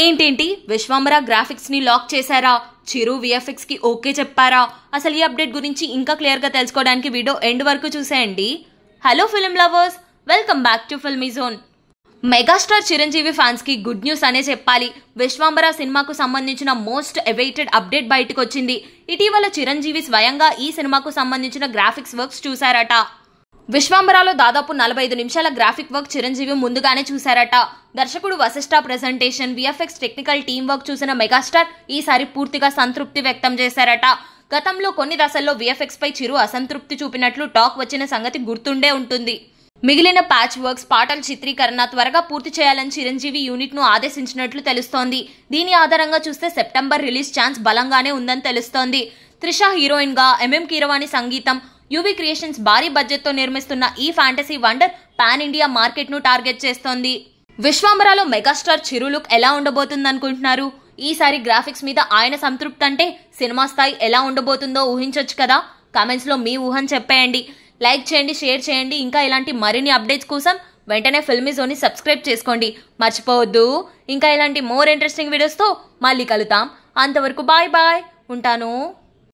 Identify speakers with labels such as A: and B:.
A: ఏంటేంటి విశ్వంబర గ్రాఫిక్స్ ని లాక్ చేశారా? చిరు విఎఫ్ఎక్స్ కి ఓకే చెప్పారా? అసలు ఈ అప్డేట్ గురించి ఇంకా క్లియర్ గా తెలుసుకోవడానికి వీడియో ఎండ్ వరకు చూసేయండి. Hello film lovers, welcome back to filmy zone. Megastar Chiranjeevi fans కి గుడ్ న్యూస్ అనే చెప్పాలి. విశ్వంబర సినిమాకు సంబంధించిన మోస్ట్ అవైటెడ్ అప్డేట్ బయటకు వచ్చింది. ఇటీవల చిరంజీవి స్వయంగా ఈ సినిమాకు సంబంధించిన గ్రాఫిక్స్ వర్క్స్ చూశారట. విశ్వంబరాలో దాదాపు 45 నిమిషాల గ్రాఫిక్ వర్క్ చిరంజీవి ముందుగానే చూశారట. దర్శకుడు Vashishta presentation, VFX technical team work చూసిన మెగాస్టార్ ఈసారి పూర్తిగా సంతృప్తి వ్యక్తం చేశారట. గతంలో కొన్ని దశల్లో విఎఫ్ఎక్స్ పై చిరు అసంతృప్తి చూపినట్లు టాక్ వచ్చిన సంగతి గుర్తుండే ఉంటుంది. మిగిలిన ప్యాచ్ వర్క్స్, పాటల చిత్రీకరణ త్వరగా పూర్తి చేయాలని చిరంజీవి యూనిట్ ను ఆదేశించినట్లు తెలుస్తోంది. దీని ఆధారంగా చూస్తే సెప్టెంబర్ రిలీజ్ ఛాన్స్ బలంగానే ఉందని తెలుస్తోంది. త్రిష హీరోయిన్ గా, ఎంఎం కీరవాణి సంగీతం, యువి క్రియేషన్స్ భారీ బడ్జెట్ తో నిర్మిస్తున్న ఈ fantasy wonder pan India market ను టార్గెట్ చేస్తోంది. విశ్వంబరాలో మెగాస్టార్ చిరు లుక్ ఎలా ఉండబోతుంది అనుకుంటున్నారు? ఈసారి గ్రాఫిక్స్ మీద ఆయన సంతృప్తి అంటే సినిమా స్థాయి ఎలా ఉండబోతుందో ఊహించొచ్చు కదా. కామెంట్స్ లో మీ ఊహను చెప్పేయండి. లైక్ చేయండి, షేర్ చేయండి. ఇంకా ఇలాంటి మరిన్ని అప్డేట్స్ కోసం వెంటనే ఫిల్మీ జోన్ ని సబ్స్క్రైబ్ చేసుకోండి, మర్చిపోవద్దు. ఇంకా ఇలాంటి మోర్ ఇంట్రెస్టింగ్ వీడియోస్ తో మళ్ళీ కలుద్దాం. అంతవరకు బాయ్ బాయ్, ఉంటాను.